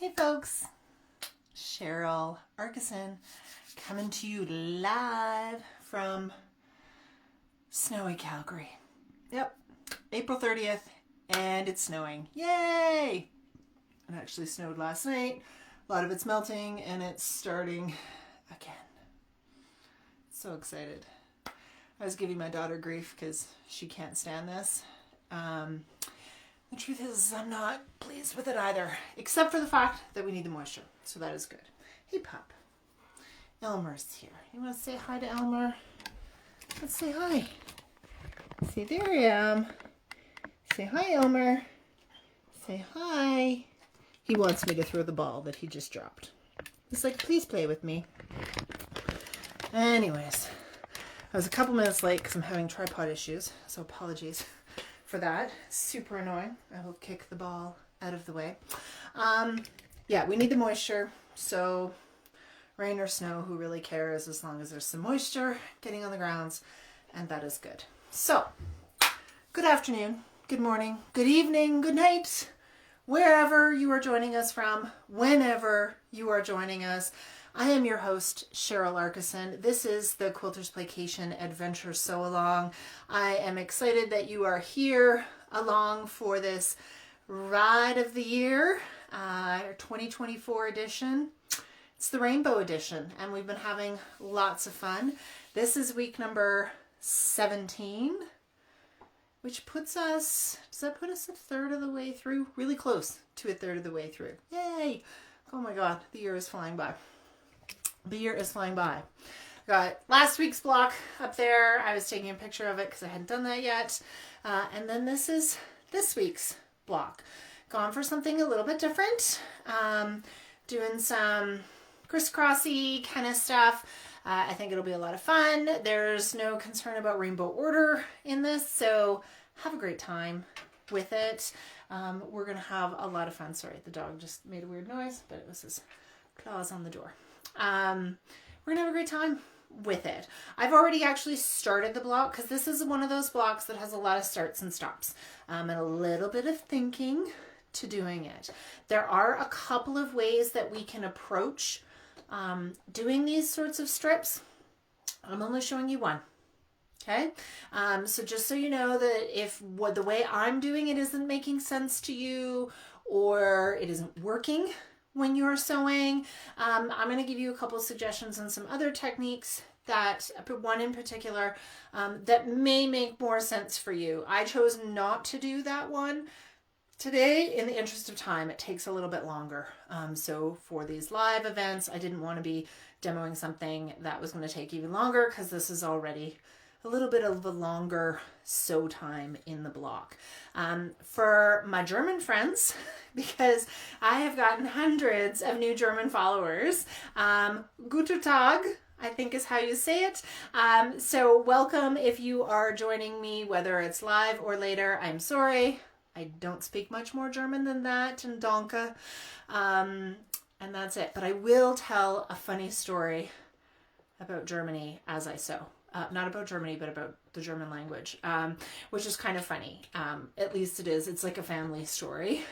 Hey folks, Cheryl Arkeson coming to you live from snowy Calgary. Yep, April 30th and it's snowing. Yay! It actually snowed last night. A lot of it's melting and it's starting again. So excited. I was giving my daughter grief because she can't stand this. The truth is I'm not pleased with it either, except for the fact that we need the moisture. So that is good. Hey, pup. Elmer's here. You want to say hi to Elmer? Let's say hi. See, there I am. Say hi, Elmer. Say hi. He wants me to throw the ball that he just dropped. He's like, please play with me. Anyways, I was a couple minutes late because I'm having tripod issues, so apologies for that. Super annoying. I will kick the ball out of the way. Yeah, we need the moisture, so rain or snow, who really cares as long as there's some moisture getting on the grounds, and that is good. So, good afternoon, good morning, good evening, good night, wherever you are joining us from, whenever you are joining us. I am your host, Cheryl Arkeson. This is the Quilters Playcation Adventure Sewalong. I am excited that you are here along for this ride of the year, our 2024 edition. It's the Rainbow Edition, and we've been having lots of fun. This is week number 17, which puts us, does that put us a third of the way through? Really close to a third of the way through. Yay! Oh my God, the year is flying by. The year is flying by. Got last week's block up there. I was taking a picture of it because I hadn't done that yet. And then this is this week's block. Gone for something a little bit different. Doing some crisscrossy kind of stuff. I think it'll be a lot of fun. There's no concern about rainbow order in this, so have a great time with it. We're going to have a lot of fun. Sorry, the dog just made a weird noise, but it was his claws on the door. We're gonna have a great time with it. I've already actually started the block because this is one of those blocks that has a lot of starts and stops, and a little bit of thinking to doing it. There are a couple of ways that we can approach doing these sorts of strips. I'm only showing you one. Okay, so just so you know that if the way I'm doing it isn't making sense to you or it isn't working when you're sewing, I'm going to give you a couple of suggestions and some other techniques, that one in particular that may make more sense for you. I chose not to do that one today in the interest of time. It takes a little bit longer. So for these live events, I didn't want to be demoing something that was going to take even longer because this is already a little bit of a longer sew time in the block. For my German friends, because I have gotten hundreds of new German followers, Guten Tag, I think is how you say it. So welcome if you are joining me, whether it's live or later. I'm sorry, I don't speak much more German than that, and Danke, and that's it. But I will tell a funny story about Germany as I sew. Not about Germany, but about the German language, which is kind of funny. At least it is. It's like a family story.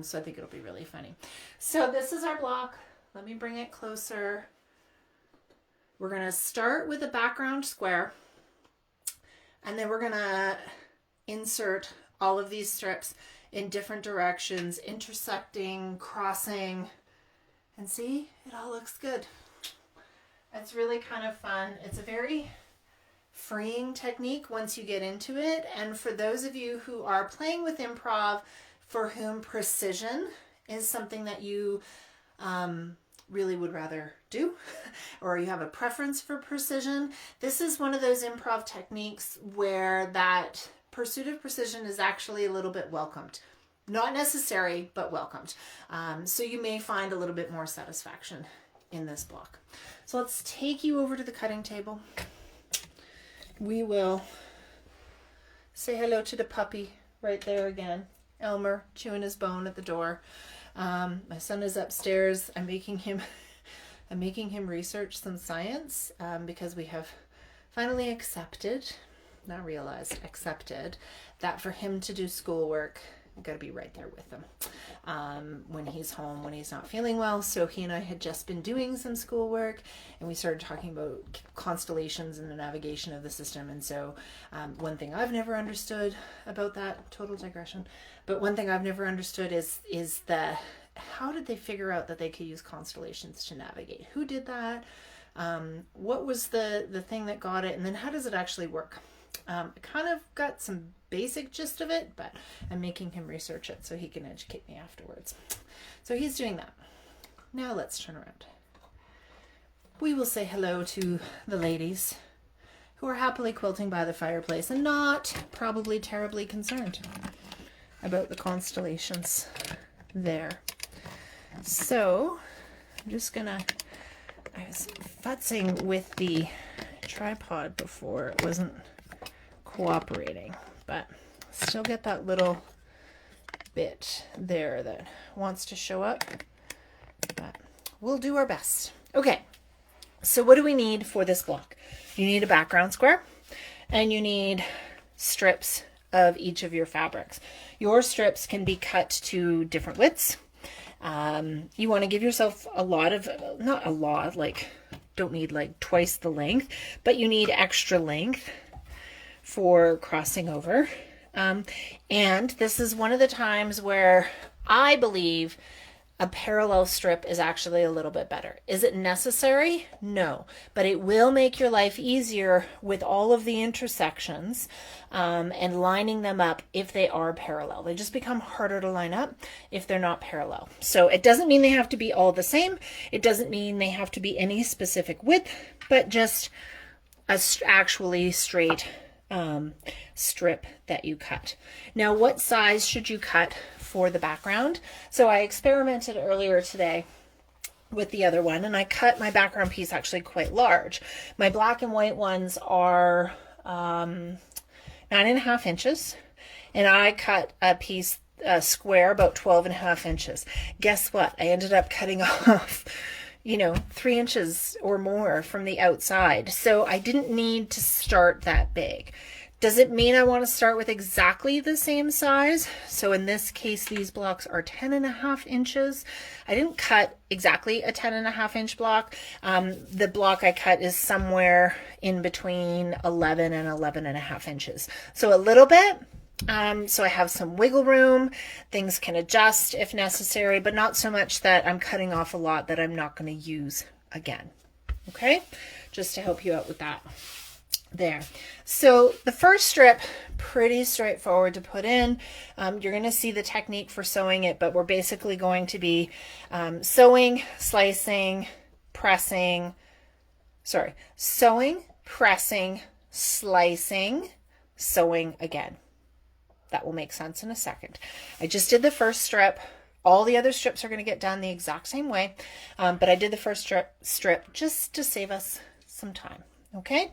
So I think it'll be really funny. So this is our block. Let me bring it closer. We're going to start with a background square, and then we're going to insert all of these strips in different directions, intersecting, crossing, and see, it all looks good. It's really kind of fun. It's a very freeing technique once you get into it, and for those of you who are playing with improv, for whom precision is something that you really would rather do, or you have a preference for precision, this is one of those improv techniques where that pursuit of precision is actually a little bit welcomed. Not necessary, but welcomed. So you may find a little bit more satisfaction in this block. So let's take you over to the cutting table. We will say hello to the puppy right there again. Elmer chewing his bone at the door. My son is upstairs. I'm making him research some science because we have finally accepted that for him to do schoolwork, I've got to be right there with him when he's home, when he's not feeling well. So he and I had just been doing some schoolwork, and we started talking about constellations and the navigation of the system. And so one thing I've never understood about that, total digression, but one thing I've never understood is how did they figure out that they could use constellations to navigate? Who did that? What was the thing that got it? And then how does it actually work? I kind of got some basic gist of it, but I'm making him research it so he can educate me afterwards. So he's doing that. Now let's turn around. We will say hello to the ladies who are happily quilting by the fireplace and not probably terribly concerned about the constellations there. So I'm just gonna, I was futzing with the tripod before, it wasn't cooperating, but still get that little bit there that wants to show up, but we'll do our best. Okay, so what do we need for this block? You need a background square, and you need strips of each of your fabrics. Your strips can be cut to different widths. You want to give yourself a lot of, not a lot, like don't need like twice the length, but you need extra length for crossing over. And this is one of the times where I believe a parallel strip is actually a little bit better. Is it necessary? No, but it will make your life easier with all of the intersections and lining them up if they are parallel. They just become harder to line up if they're not parallel. So it doesn't mean they have to be all the same. It doesn't mean they have to be any specific width, but just a actually straight strip that you cut. Now, what size should you cut for the background? So I experimented earlier today with the other one, and I cut my background piece actually quite large. My black and white ones are 9.5 inches, and I cut a piece, a square, about 12.5 inches. Guess what? I ended up cutting off 3 inches or more from the outside. So I didn't need to start that big. Does it mean I want to start with exactly the same size? So in this case, these blocks are 10.5 inches. I didn't cut exactly a 10.5 inch block. The block I cut is somewhere in between 11 and 11.5 inches. So a little bit. So I have some wiggle room. Things can adjust if necessary, but not so much that I'm cutting off a lot that I'm not going to use again. Okay, just to help you out with that. There. So the first strip, pretty straightforward to put in. You're going to see the technique for sewing it, but we're basically going to be sewing, pressing, slicing, sewing again. That will make sense in a second. I just did the first strip. All the other strips are going to get done the exact same way, but I did the first strip just to save us some time. Okay,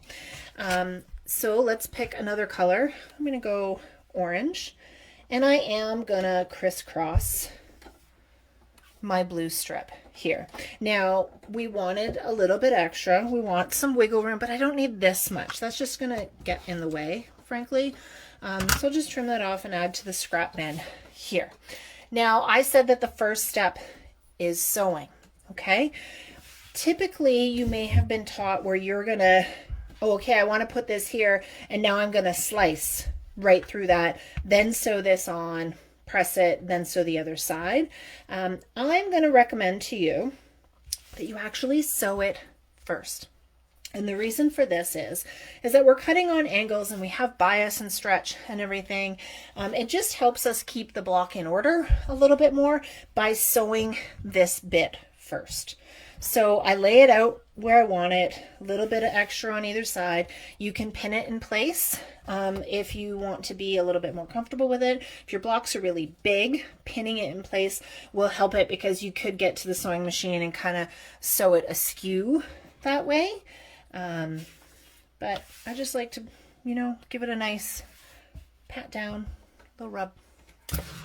so let's pick another color. I'm going to go orange, and I am going to crisscross my blue strip here. Now, we wanted a little bit extra. We want some wiggle room, but I don't need this much. That's just going to get in the way, frankly. So I'll just trim that off and add to the scrap bin here. Now, I said that the first step is sewing, okay? Typically, you may have been taught where you're going to, okay, I want to put this here, and now I'm going to slice right through that, then sew this on, press it, then sew the other side. I'm going to recommend to you that you actually sew it first. And the reason for this is that we're cutting on angles and we have bias and stretch and everything. It just helps us keep the block in order a little bit more by sewing this bit first. So I lay it out where I want it, a little bit of extra on either side. You can pin it in place if you want to be a little bit more comfortable with it. If your blocks are really big, pinning it in place will help it because you could get to the sewing machine and kind of sew it askew that way. But I just like to, give it a nice pat down, little rub.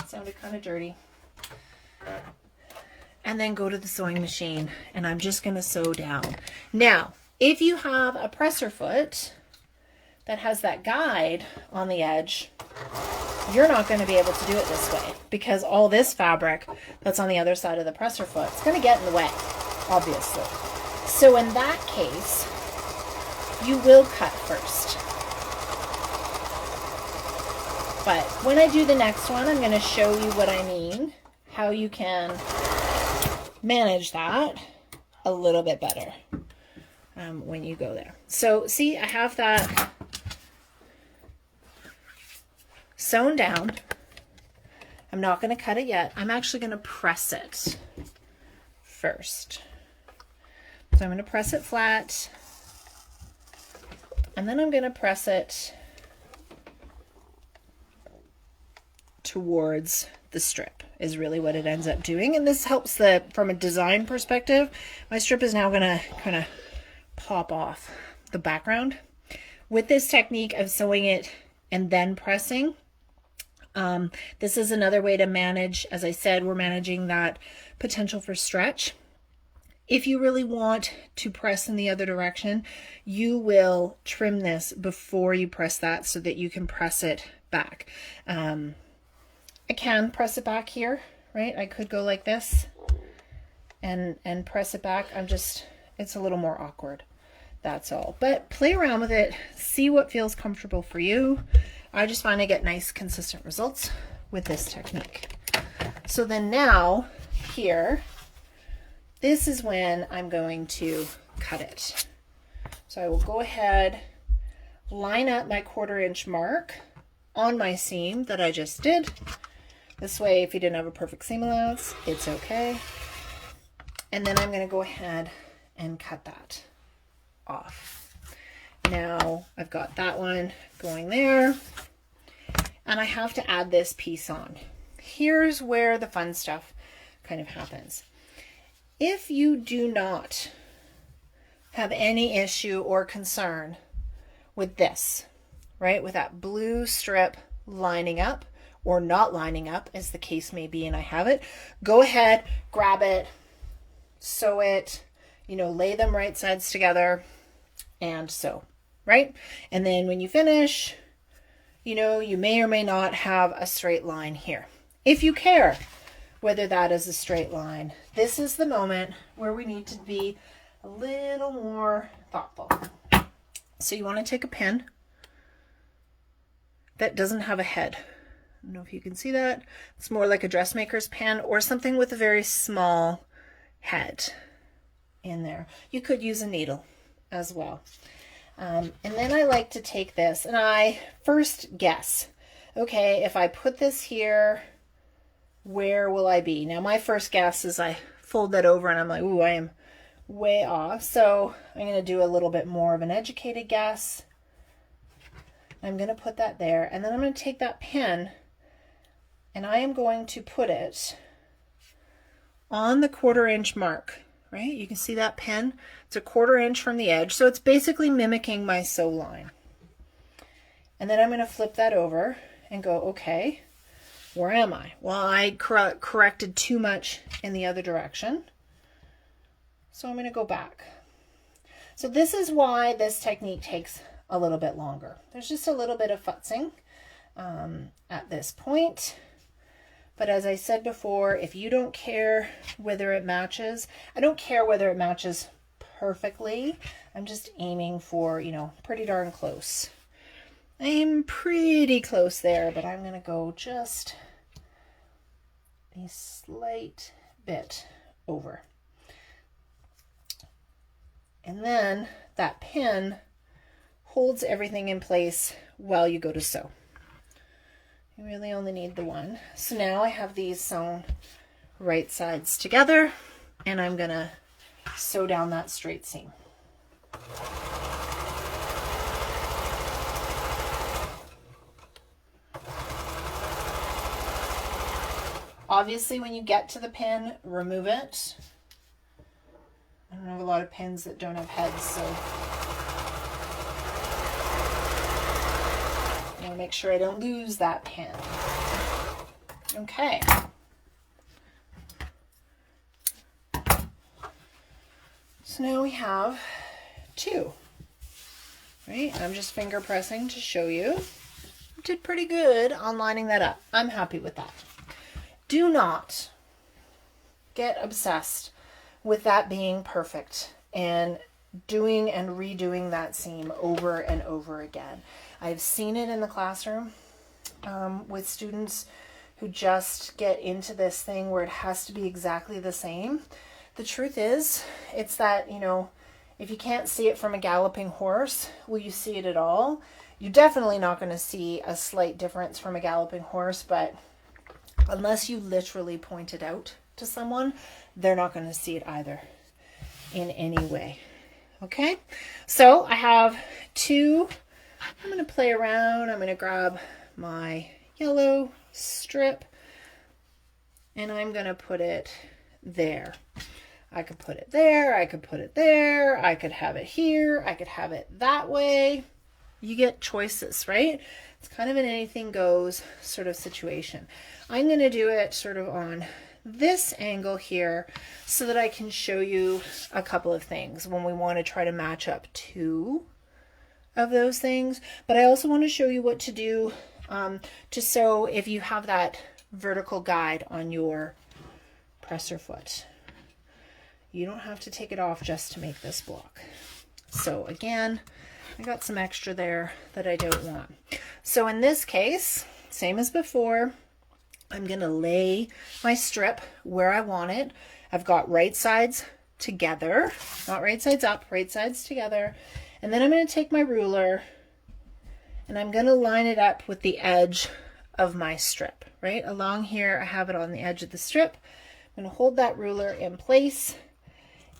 Sounded kind of dirty. And then go to the sewing machine, and I'm just going to sew down. Now, if you have a presser foot that has that guide on the edge, you're not going to be able to do it this way because all this fabric that's on the other side of the presser foot is going to get in the way, obviously. So in that case, you will cut first. But when I do the next one, I'm going to show you what I mean, how you can manage that a little bit better when you go there. So see, I have that sewn down. I'm not going to cut it yet. I'm actually going to press it first. So I'm going to press it flat, and then I'm going to press it towards the strip is really what it ends up doing. And this helps from a design perspective, my strip is now going to kind of pop off the background. With this technique of sewing it and then pressing, this is another way to manage, as I said, we're managing that potential for stretch. If you really want to press in the other direction, you will trim this before you press that so that you can press it back. I can press it back here, right? I could go like this and press it back. It's a little more awkward, that's all. But play around with it, see what feels comfortable for you. I just find I get nice, consistent results with this technique. So then now, here, this is when I'm going to cut it. So I will go ahead, line up my 1/4 inch mark on my seam that I just did. This way, if you didn't have a perfect seam allowance, it's okay. And then I'm going to go ahead and cut that off. Now I've got that one going there, and I have to add this piece on. Here's where the fun stuff kind of happens. If you do not have any issue or concern with this, right, with that blue strip lining up or not lining up, as the case may be, and I have it, go ahead, grab it, sew it, lay them right sides together and sew, right? And then when you finish, you may or may not have a straight line here. If you care whether that is a straight line, this is the moment where we need to be a little more thoughtful. So you want to take a pin that doesn't have a head. I don't know if you can see that. It's more like a dressmaker's pen or something with a very small head in there. You could use a needle as well. And then I like to take this and I first guess, okay, if I put this here, where will I be? Now my first guess is I fold that over and I'm like, ooh, I am way off. So I'm going to do a little bit more of an educated guess. I'm going to put that there, and then I'm going to take that pin and I am going to put it on the 1/4 inch mark, right? You can see that pin. It's a 1/4 inch from the edge, so it's basically mimicking my sew line. And then I'm going to flip that over and go, okay, where am I? Well, I corrected too much in the other direction, so I'm going to go back. So this is why this technique takes a little bit longer. There's just a little bit of futzing at this point. But as I said before, if you don't care whether it matches, I don't care whether it matches perfectly. I'm just aiming for, pretty darn close. I'm pretty close there, but I'm going to go just a slight bit over. And then that pin holds everything in place while you go to sew. You really only need the one. So now I have these sewn right sides together, and I'm going to sew down that straight seam. Obviously, when you get to the pin, remove it. I don't have a lot of pins that don't have heads, so I want to make sure I don't lose that pin. Okay. So now we have two, right? I'm just finger pressing to show you. did pretty good on lining that up. I'm happy with that. Do not get obsessed with that being perfect and doing and redoing that seam over and over again. I've seen it in the classroom with students who just get into this thing where it has to be exactly the same. The truth is, it's that, you know, if you can't see it from a galloping horse, will you see it at all? You're definitely not going to see a slight difference from a galloping horse, but unless you literally point it out to someone, they're not going to see it either in any way. Okay, so I have two. I'm going to play around. I'm going to grab my yellow strip and I'm going to put it there. I could put it there. I could put it there. I could have it here. I could have it that way. You get choices, right? It's kind of an anything goes sort of situation. I'm going to do it sort of on this angle here so that I can show you a couple of things when we want to try to match up two of those things. But I also want to show you what to do to sew if you have that vertical guide on your presser foot. You don't have to take it off just to make this block. So again, I got some extra there that I don't want. So in this case, same as before, I'm going to lay my strip where I want it. I've got right sides together, not right sides up, right sides together. And then I'm going to take my ruler and I'm going to line it up with the edge of my strip, right? Along here, I have it on the edge of the strip. I'm going to hold that ruler in place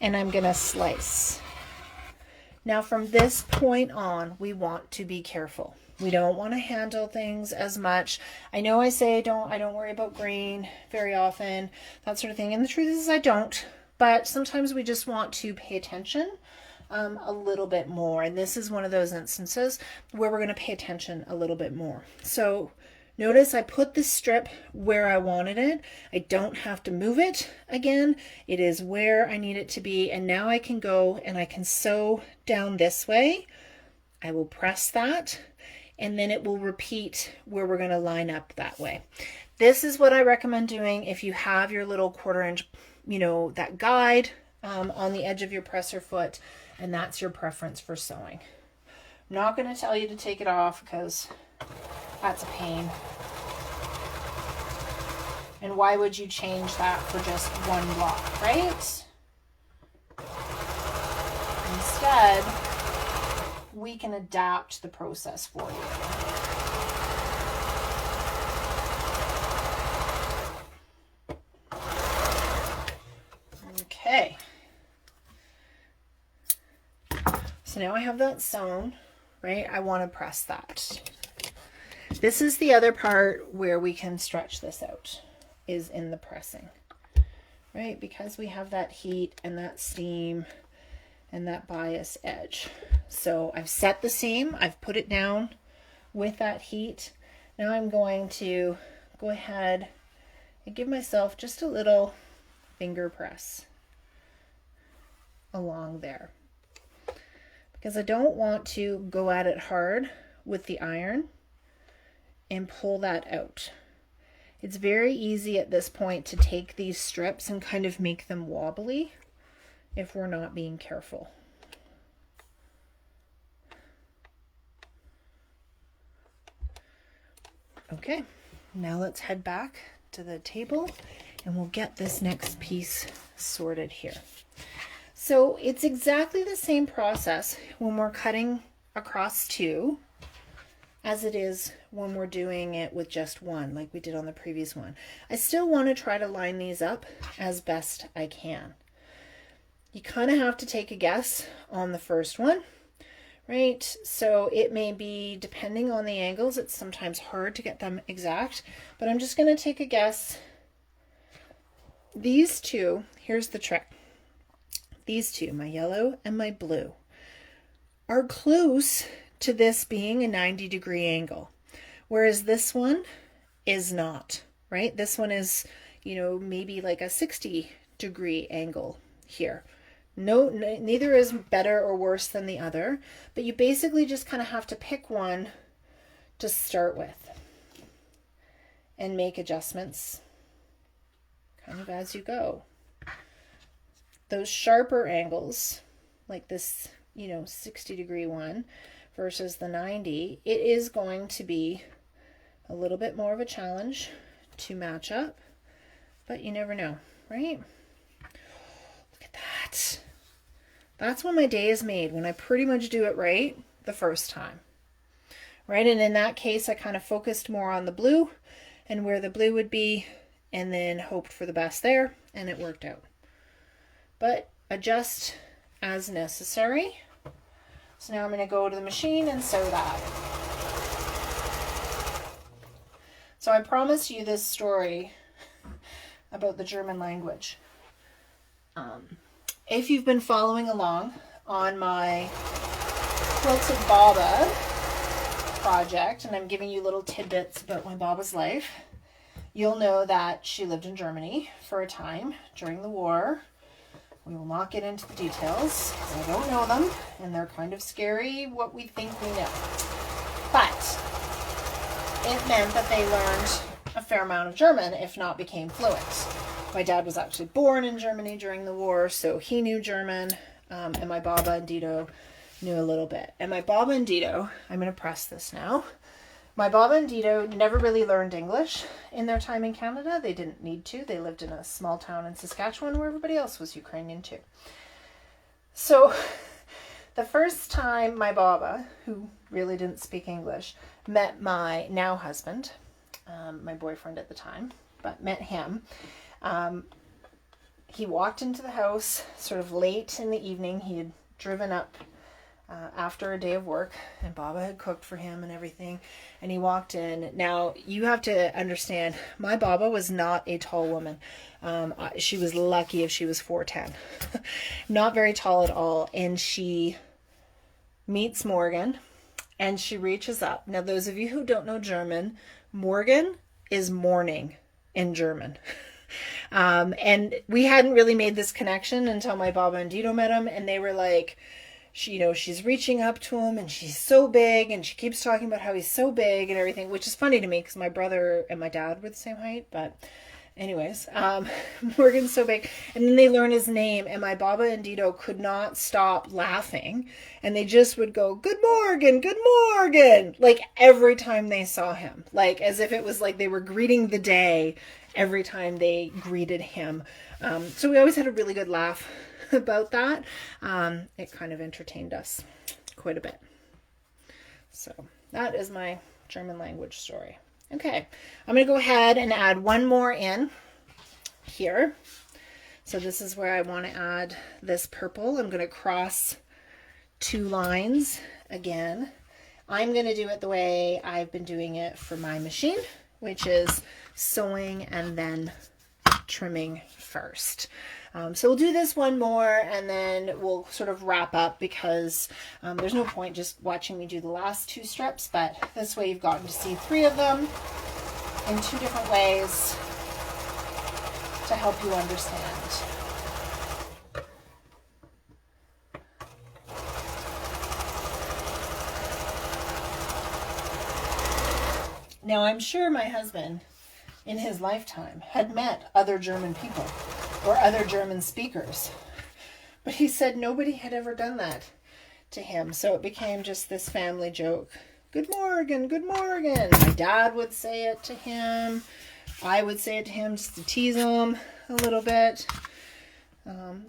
and I'm going to slice. Now from this point on, we want to be careful. We don't want to handle things as much. I know I say I don't worry about grain very often, that sort of thing. And the truth is I don't, but sometimes we just want to pay attention a little bit more. And this is one of those instances where we're going to pay attention a little bit more. So notice I put the strip where I wanted it. I don't have to move it again. It is where I need it to be. And now I can go and I can sew down this way. I will press that and then it will repeat where we're going to line up that way. This is what I recommend doing if you have your little 1/4 inch, you know, that guide on the edge of your presser foot, and that's your preference for sewing. I'm not going to tell you to take it off because that's a pain. And why would you change that for just one block, right? Instead, we can adapt the process for you. Okay. So now I have that sewn, right? I want to press that. This is the other part where we can stretch this out, is in the pressing, right? Because we have that heat and that steam and that bias edge. So I've set the seam, I've put it down with that heat. Now I'm going to go ahead and give myself just a little finger press along there, because I don't want to go at it hard with the iron and pull that out. It's very easy at this point to take these strips and kind of make them wobbly if we're not being careful. Okay, now let's head back to the table and we'll get this next piece sorted here. So it's exactly the same process when we're cutting across two as it is when we're doing it with just one, like we did on the previous one. I still want to try to line these up as best I can. You kind of have to take a guess on the first one, right? So it may be, depending on the angles, it's sometimes hard to get them exact, but I'm just going to take a guess. These two, here's the trick. These two, my yellow and my blue, are close to this being a 90-degree angle, whereas this one is not, right? This one is, you know, maybe like a 60-degree angle here. No, neither is better or worse than the other, but you basically just kind of have to pick one to start with and make adjustments kind of as you go. Those sharper angles, like this, 60-degree one versus the 90, it is going to be a little bit more of a challenge to match up, but you never know, right? Look at that. That's when my day is made, when I pretty much do it right the first time, right? And in that case, I kind of focused more on the blue and where the blue would be, and then hoped for the best there, and it worked out. But adjust as necessary. So now I'm going to go to the machine and sew that. So I promised you this story about the German language. If you've been following along on my Quilted Baba project, and I'm giving you little tidbits about my Baba's life, you'll know that she lived in Germany for a time during the war. We will not get into the details because I don't know them, and they're kind of scary what we think we know. But it meant that they learned a fair amount of German, if not became fluent. My dad was actually born in Germany during the war, so he knew German, and my Baba and Dido knew a little bit. And my Baba and Dido, I'm going to press this now. My Baba and Dido never really learned English in their time in Canada. They didn't need to. They lived in a small town in Saskatchewan where everybody else was Ukrainian too. So the first time my Baba, who really didn't speak English, met my now husband, my boyfriend at the time, but met him, he walked into the house sort of late in the evening. He had driven up after a day of work, and Baba had cooked for him and everything, and he walked in. Now, you have to understand, my Baba was not a tall woman. She was lucky if she was 4'10". Not very tall at all, and she meets Morgan, and she reaches up. Now, those of you who don't know German, Morgan is morning in German. And we hadn't really made this connection until my Baba and Dido met him, and they were like, she's reaching up to him, and she's so big, and she keeps talking about how he's so big and everything, which is funny to me because my brother and my dad were the same height. But anyways, Morgan's so big, and then they learn his name, and my Baba and Dido could not stop laughing, and they just would go, good morning, like every time they saw him, like as if it was like they were greeting the day every time they greeted him. So we always had a really good laugh about that. It kind of entertained us quite a bit. So that is my German language story. Okay, I'm going to go ahead and add one more in here. So this is where I want to add this purple. I'm going to cross 2 lines again. I'm going to do it the way I've been doing it for my machine, which is sewing and then trimming first. So we'll do this one more, and then we'll sort of wrap up because there's no point just watching me do the last 2 strips, but this way you've gotten to see 3 of them in 2 different ways to help you understand. Now, I'm sure my husband in his lifetime had met other German people or other German speakers, but he said nobody had ever done that to him. So it became just this family joke. Good morning, good morning. My dad would say it to him. I would say it to him just to tease him a little bit.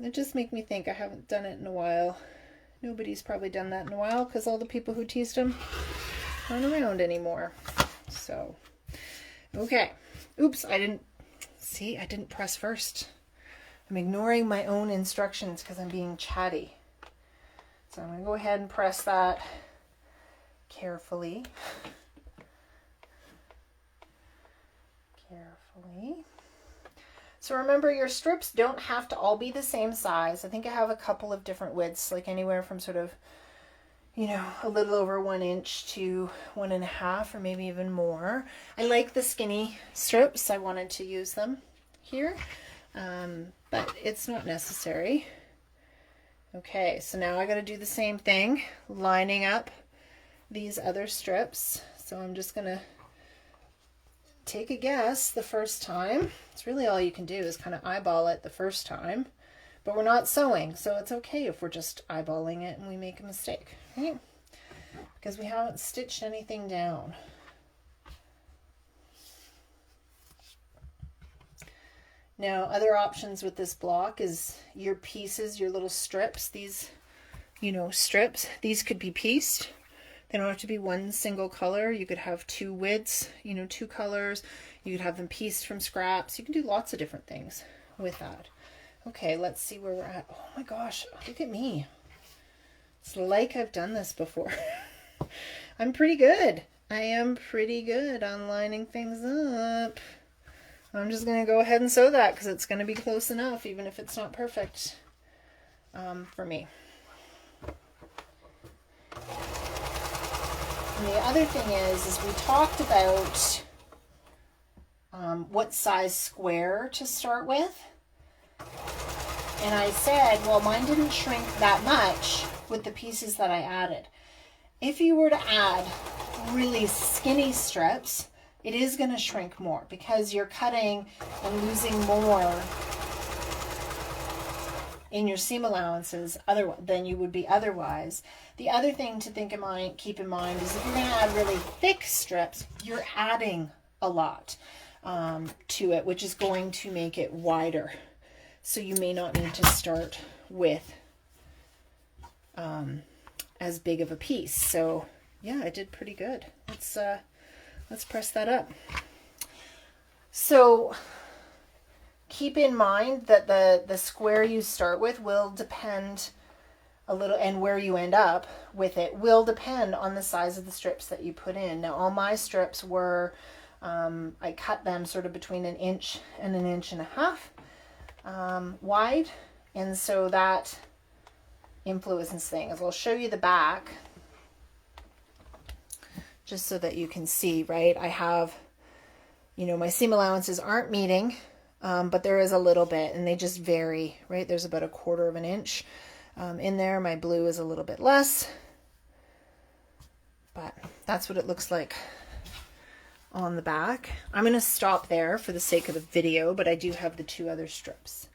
It just made me think I haven't done it in a while. Nobody's probably done that in a while because all the people who teased him aren't around anymore. So, okay. Oops, I didn't press first. I'm ignoring my own instructions because I'm being chatty. So I'm going to go ahead and press that carefully. So remember, your strips don't have to all be the same size. I think I have a couple of different widths, like anywhere from sort of, a little over 1 inch to 1.5, or maybe even more. I like the skinny strips. I wanted to use them here, but it's not necessary. Okay, so now I got to do the same thing, lining up these other strips. So I'm just going to take a guess the first time. It's really all you can do is kind of eyeball it the first time. But we're not sewing, so it's okay if we're just eyeballing it and we make a mistake, right? Because we haven't stitched anything down. Now, other options with this block is your pieces, your little strips, these, you know, strips, these could be pieced. They don't have to be one single color. You could have two widths, you know, two colors. You could have them pieced from scraps. You can do lots of different things with that. Okay, let's see where we're at. Oh my gosh, look at me. It's like I've done this before. I'm pretty good. I am pretty good on lining things up. I'm just going to go ahead and sew that because it's going to be close enough, even if it's not perfect for me. And the other thing is we talked about what size square to start with. And I said, well, mine didn't shrink that much with the pieces that I added. If you were to add really skinny strips, it is going to shrink more because you're cutting and losing more in your seam allowances than you would be otherwise. The other thing to keep in mind is if you're going to add really thick strips, you're adding a lot to it, which is going to make it wider. So you may not need to start with as big of a piece. So yeah, I did pretty good. Let's press that up. So keep in mind that the square you start with will depend a little, and where you end up with it will depend on the size of the strips that you put in. Now, all my strips were, I cut them sort of between 1 inch and 1.5 inches wide, and so that influences things. I'll show you the back just so that you can see, right? I have, you know, my seam allowances aren't meeting, but there is a little bit, and they just vary, right? There's about 1/4 inch in there. My blue is a little bit less, but that's what it looks like on the back. I'm going to stop there for the sake of the video, but I do have the 2 other strips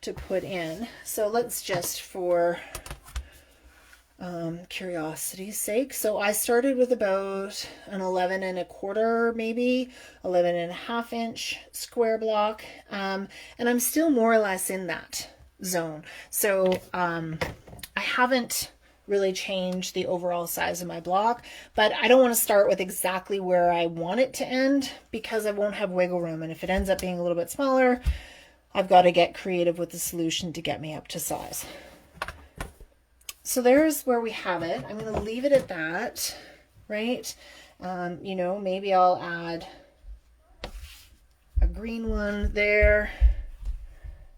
to put in. So let's just, for curiosity's sake, so I started with about an 11.25, maybe 11.5 inch square block, and I'm still more or less in that zone. So I haven't really changed the overall size of my block, but I don't want to start with exactly where I want it to end because I won't have wiggle room, and if it ends up being a little bit smaller, I've got to get creative with the solution to get me up to size. So there's where we have it. I'm going to leave it at that, right? You know, maybe I'll add a green one there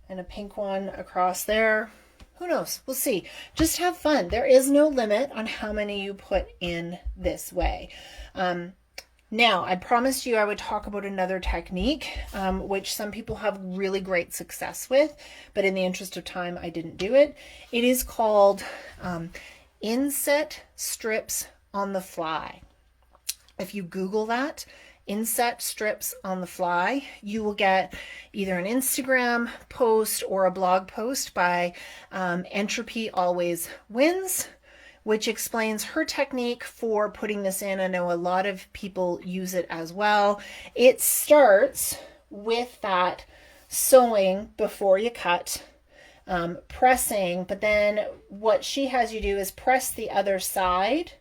and a pink one across there. Who knows? We'll see. Just have fun. There is no limit on how many you put in this way. Now, I promised you I would talk about another technique, which some people have really great success with, but in the interest of time, I didn't do it. It is called inset strips on the fly. If you Google that, inset strips on the fly, you will get either an Instagram post or a blog post by Entropy Always Wins, which explains her technique for putting this in. I know a lot of people use it as well. It starts with that sewing before you cut, pressing, but then what she has you do is press the other side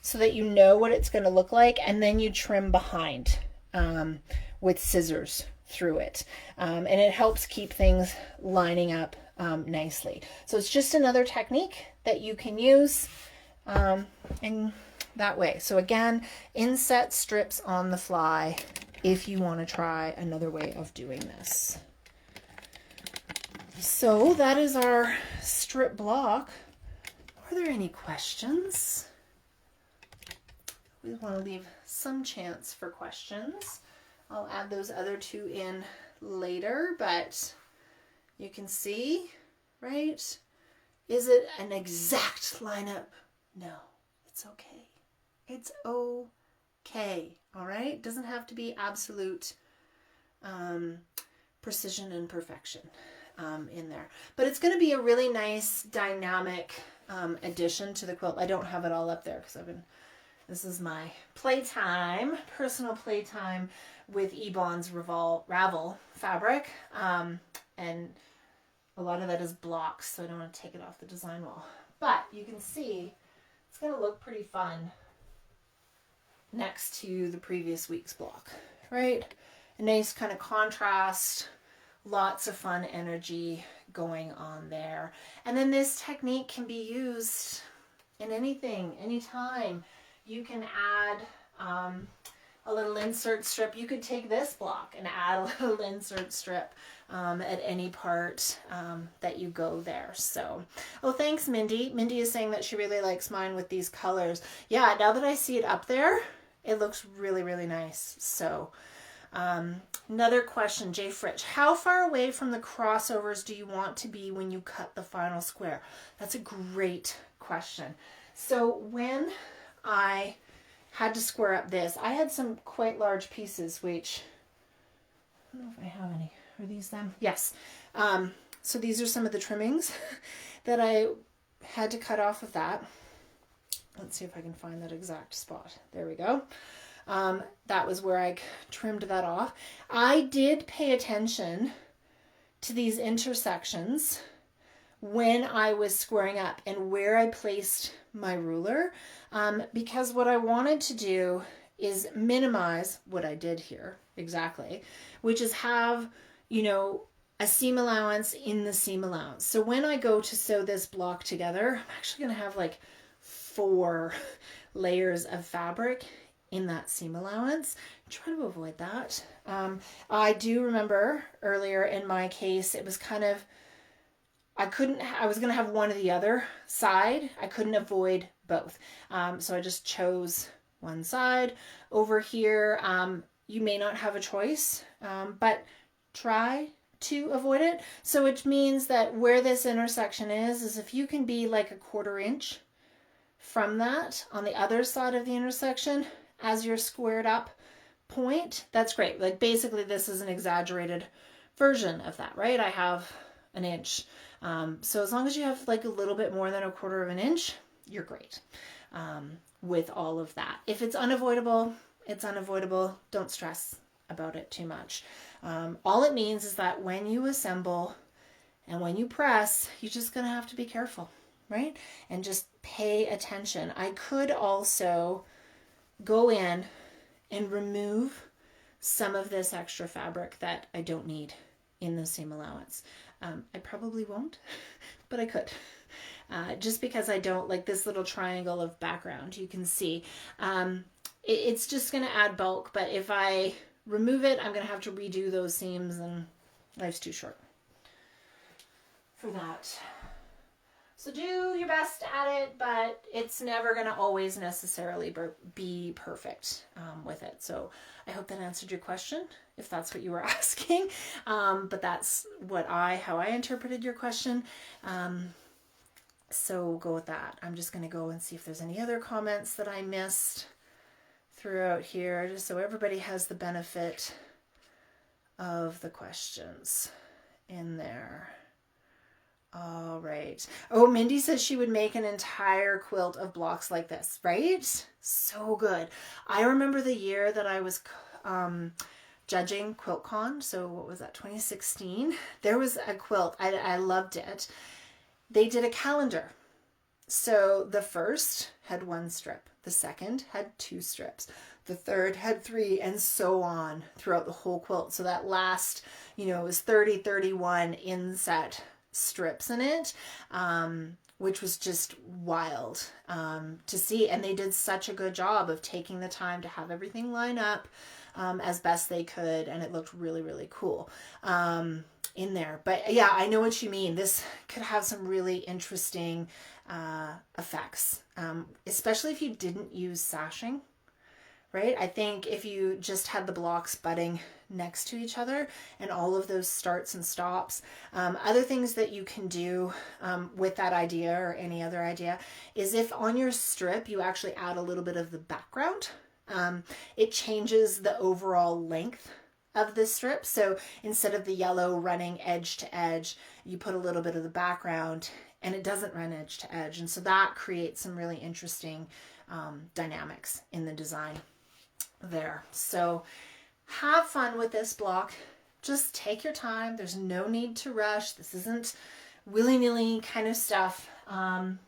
so that you know what it's going to look like, and then you trim behind with scissors through it. And it helps keep things lining up nicely. So it's just another technique that you can use in that way. So again, inset strips on the fly if you want to try another way of doing this. So that is our strip block. Are there any questions? We want to leave some chance for questions. I'll add those other 2 in later, but you can see, right? Is it an exact lineup? No, it's okay. It's okay. All right. It doesn't have to be absolute precision and perfection in there. But it's going to be a really nice dynamic addition to the quilt. I don't have it all up there because this is my playtime, personal playtime with Ebon's Ravel fabric. And a lot of that is blocks, so I don't want to take it off the design wall. But you can see it's going to look pretty fun next to the previous week's block, right? A nice kind of contrast, lots of fun energy going on there. And then this technique can be used in anything, anytime. You can add a little insert strip. You could take this block and add a little insert strip at any part that you go there. So, oh, thanks, Mindy. Mindy is saying that she really likes mine with these colors. Yeah, now that I see it up there, it looks really, really nice. So, another question, Jay Fritch. How far away from the crossovers do you want to be when you cut the final square? That's a great question. So when I had to square up this, I had some quite large pieces, which, I don't know if I have any. Are these them? Yes. So these are some of the trimmings that I had to cut off of that. Let's see if I can find that exact spot. There we go. That was where I trimmed that off. I did pay attention to these intersections when I was squaring up and where I placed my ruler, because what I wanted to do is minimize what I did here exactly, which is have, you know, a seam allowance in the seam allowance. So when I go to sew this block together, I'm actually going to have like 4 layers of fabric in that seam allowance. Try to avoid that. I do remember earlier in my case, it was kind of, I was going to have one or the other side. I couldn't avoid both. So I just chose one side. Over here, you may not have a choice, but try to avoid it. So it means that where this intersection is if you can be like a 1/4 inch from that on the other side of the intersection as your squared up point, that's great. Like basically this is an exaggerated version of that, right? I have an inch. So as long as you have like a little bit more than a 1/4 of an inch, you're great with all of that. If it's unavoidable, it's unavoidable. Don't stress about it too much. All it means is that when you assemble and when you press, you're just going to have to be careful, right? And just pay attention. I could also go in and remove some of this extra fabric that I don't need in the seam allowance. I probably won't, but I could. Just because I don't like this little triangle of background, you can see. It's just going to add bulk, but if I remove it, I'm going to have to redo those seams and life's too short for that. So do your best at it, but it's never going to always necessarily be perfect with it. So I hope that answered your question, if that's what you were asking. But that's how I interpreted your question. So go with that. I'm just going to go and see if there's any other comments that I missed throughout here, just so everybody has the benefit of the questions in there. All right. Oh, Mindy says she would make an entire quilt of blocks like this, right? So good. I remember the year that I was judging QuiltCon. So what was that, 2016? There was a quilt. I loved it. They did a calendar. So the first had 1 strip. The second had 2 strips. The third had 3, and so on throughout the whole quilt. So that last, it was 31 inset strips in it, which was just wild to see. And they did such a good job of taking the time to have everything line up as best they could, and it looked really, really cool in there. But yeah, I know what you mean. This could have some really interesting effects, especially if you didn't use sashing, right? I think if you just had the blocks butting next to each other and all of those starts and stops, other things that you can do with that idea or any other idea is if on your strip you actually add a little bit of the background, it changes the overall length of this strip. So instead of the yellow running edge to edge, you put a little bit of the background and it doesn't run edge to edge. And so that creates some really interesting dynamics in the design there. So have fun with this block. Just take your time. There's no need to rush. This isn't willy-nilly kind of stuff. Have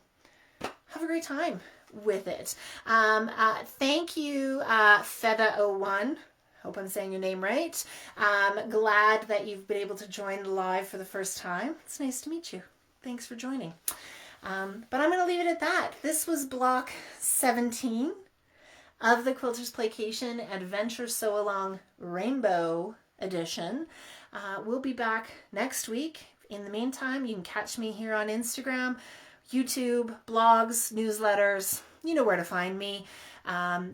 a great time with it. Thank you, Feda01. Hope I'm saying your name right. Glad that you've been able to join live for the first time. It's nice to meet you. Thanks for joining. But I'm going to leave it at that. This was block 17 of the Quilters Playcation Adventure Sewalong Rainbow Edition. We'll be back next week. In the meantime, you can catch me here on Instagram, YouTube, blogs, newsletters. You know where to find me.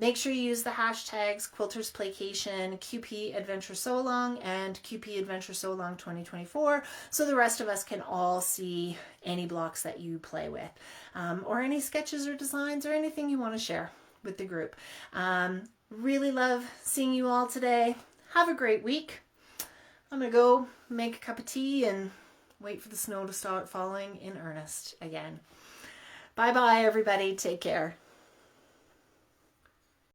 Make sure you use the hashtags Quilters Playcation, QP Adventure Sewalong, and QP Adventure Sewalong 2024, so the rest of us can all see any blocks that you play with, or any sketches or designs or anything you want to share with the group. Really love seeing you all today. Have a great week. I'm going to go make a cup of tea and wait for the snow to start falling in earnest again. Bye-bye, everybody. Take care.